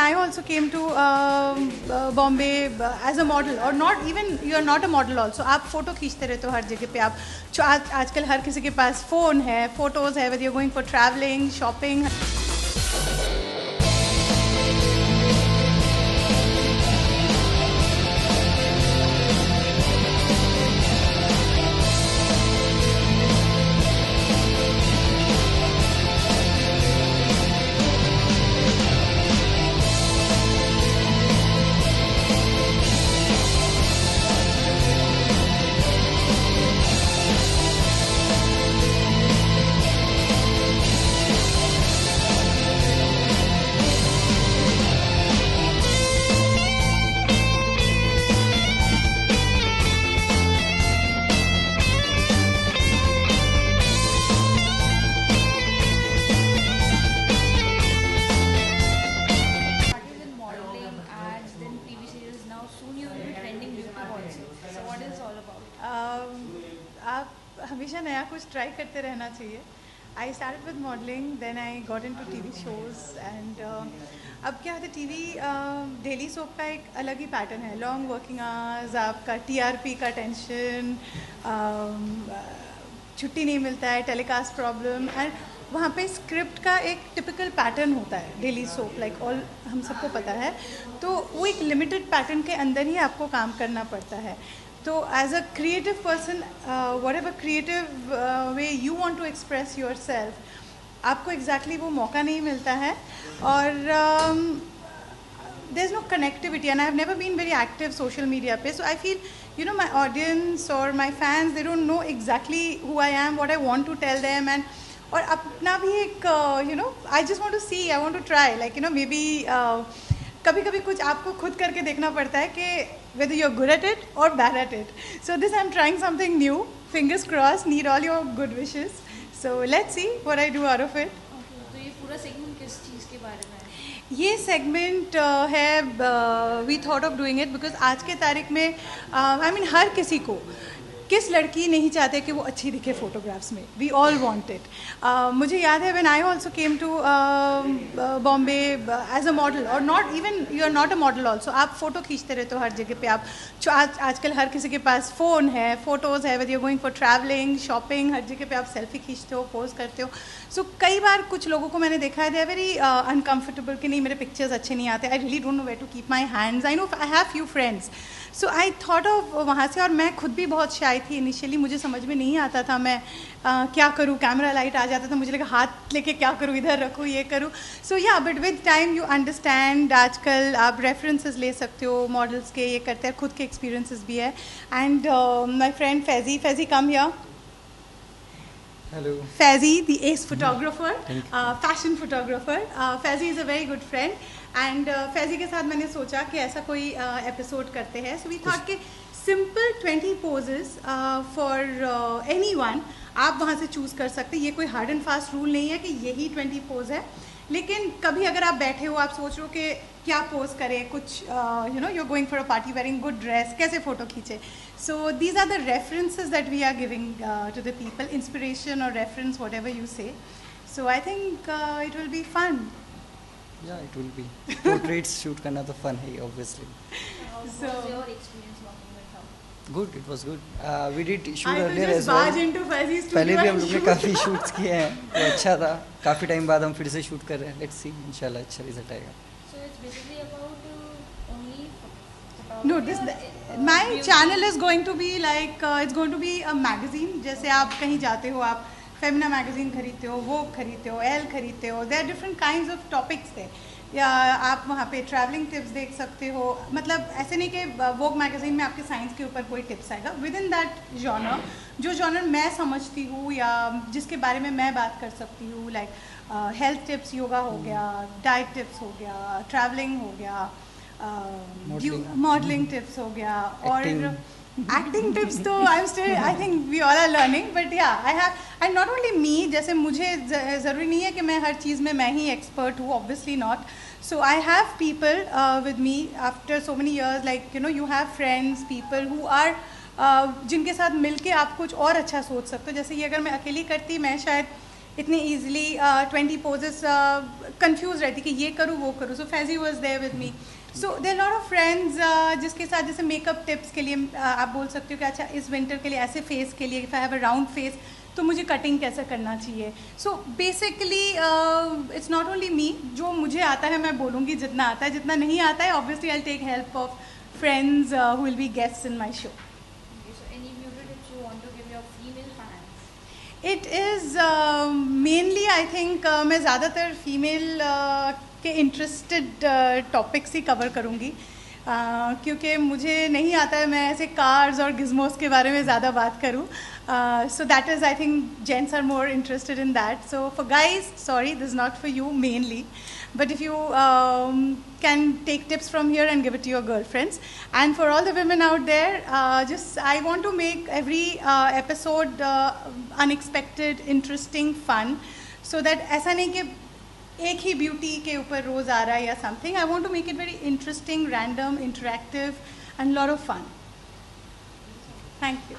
I also came to Bombay as a model, or not even, you are not a model also. आप photo खींचते रहते हो हर जगह पे. आप आजकल हर किसी के पास फ़ोन है, फोटोज़ है, whether you're going for traveling, shopping. आप हमेशा नया कुछ ट्राई करते रहना चाहिए. I started with modelling, then I got into TV shows and अब क्या है, टीवी डेली सोप का एक अलग ही पैटर्न है. लॉन्ग वर्किंग आवर्स, आपका टीआरपी का टेंशन, छुट्टी नहीं मिलता है, टेलीकास्ट प्रॉब्लम, एंड वहाँ पे स्क्रिप्ट का एक टिपिकल पैटर्न होता है डेली सोप, लाइक ऑल हम सबको पता है. तो वो एक लिमिटेड पैटर्न के अंदर ही आपको काम करना पड़ता है. तो as a creative person, whatever creative way you want to express yourself, आपको एग्जैक्टली वो मौका नहीं मिलता है. और there is no connectivity, and I have never been very active social media पे. So I feel, you know, my audience or my fans, they don't know exactly who I am, what I want to tell them, and और अपना भी एक, you know, I just want to see, I want to try, like, you know, maybe कभी कभी कुछ आपको खुद करके देखना पड़ता है कि whether you're good at it or bad at it. So this I'm trying something new. Fingers crossed. Need all your good wishes. So let's see what I do out of it. Okay, तो ये पूरा segment किस चीज़ के बारे में है? ये segment है, we thought of doing it because आज के तारीख में आई मीन हर किसी को, किस लड़की नहीं चाहते कि वो अच्छी दिखे फोटोग्राफ्स में. We all want it. मुझे याद है when I also came to Bombay as a model, और not even, you are not a model also. आप फोटो खींचते रहते हो हर जगह पे. आप आजकल हर किसी के पास फ़ोन है, फोटोज़ है, whether you're going for traveling, shopping, हर जगह पे आप सेल्फी खींचते हो, पोस्ट करते हो. सो कई बार कुछ लोगों को मैंने देखा है, दे आर वेरी अनकम्फर्टेबल कि नहीं मेरे पिक्चर्स अच्छे नहीं आते. I really don't know where to keep my hands. I know I have few friends. So I thought of वहाँ से, और मैं खुद भी बहुत शाय थी इनिशियली. मुझे समझ में नहीं आता था मैं क्या करूँ. कैमरा लाइट आ जाता था, मुझे लगा हाथ लेके क्या करूँ, इधर रखूँ, ये करूँ. सो या, but with time you understand. आजकल आप रेफरेंसेस ले सकते हो मॉडल्स के, ये करते हैं, खुद के एक्सपीरियंसेस भी है. And my friend Faizi come here. Hello. Faizi, the ace photographer, fashion photographer. Faizi is a very good friend, and Faizi के साथ मैंने सोचा कि ऐसा कोई एपिसोड करते हैं. So we thought कि simple 20 poses for anyone, आप वहाँ से चूज़ कर सकते हैं. ये कोई हार्ड एंड फास्ट रूल नहीं है कि यही 20 पोज है. लेकिन कभी अगर आप बैठे हो, आप सोच रहे हो कि क्या पोज करें, कुछ you know, you are going for a party wearing good dress, कैसे फ़ोटो खींचे. So these are the references that we are giving to the people, inspiration और reference, whatever you say. So I think it will be fun. Yeah, it will be. Portraits shoot करना तो fun है, obviously. What was your experience working with her? Good, it was good. We did shoot I earlier just as well. barge into Faizi's studio पहले भी हम and लोग ने shoot. काफ़ी shoots किए हैं, तो अच्छा था. काफ़ी टाइम बाद हम फिर से शूट कर रहे हैं. Let's see, इंशाल्लाह अच्छा रिजल्ट आएगा. So it's basically about only No, this my channel is going to be like it's going to be a magazine. जैसे आप कहीं जाते हो, आप फेमिना मैगजीन खरीदते हो, वो खरीदते हो, एल खरीदते हो. There are different kinds of topics थे. या आप वहाँ पे ट्रैवलिंग टिप्स देख सकते हो. मतलब ऐसे नहीं कि वोग मैगजीन में आपके साइंस के ऊपर कोई टिप्स आएगा. विद इन दैट जॉनर, जो जॉनर मैं समझती हूँ या जिसके बारे में मैं बात कर सकती हूँ, लाइक हेल्थ टिप्स, योगा हो गया, डाइट टिप्स हो गया, ट्रैवलिंग हो गया, मॉडलिंग टिप्स हो गया, और एक्टिंग टिप्स तो I am still, I think we all are learning. But ya, I have, and not only me, जैसे मुझे ज़रूरी नहीं है कि मैं हर चीज़ में मैं ही एक्सपर्ट हूँ, obviously not. So I have people with me after so many years, like you know, you have friends, people who are जिनके साथ मिल के आप कुछ और अच्छा सोच सकते हो. जैसे ये अगर मैं अकेली करती, मैं शायद इतने ईजिली 20 पोजेस कंफ्यूज रहती कि ये करूँ वो करूँ. So Faizi was there with me. So there lot of friends जिसके साथ जैसे मेकअप टिप्स के लिए आप बोल सकते हो कि अच्छा इस विंटर के लिए ऐसे फेस के लिए if I have a round face तो मुझे कटिंग कैसे करना चाहिए. So basically it's not only मी. जो मुझे आता है मैं बोलूँगी जितना आता है. जितना नहीं आता है obviously I take help of friends who will be guests in my show. Okay, so any beauty tips you want to give your female fans? It is mainly I think मैं ज़्यादातर फीमेल के interested topics ही cover करूँगी. क्योंकि मुझे नहीं आता है मैं ऐसे कार्स और गिज़मोस के बारे में ज़्यादा बात करूँ. So that is I think gents are more interested in that. So for guys sorry this not for you mainly. But if you can take tips from here and give it to your girlfriends. And for all the women out there, just I want to make every episode unexpected, interesting, fun, so that ऐसा नहीं कि एक ही beauty के ऊपर रोज़ आ रहा है या something. I want to make it very interesting, random, interactive, and lot of fun. Thank you.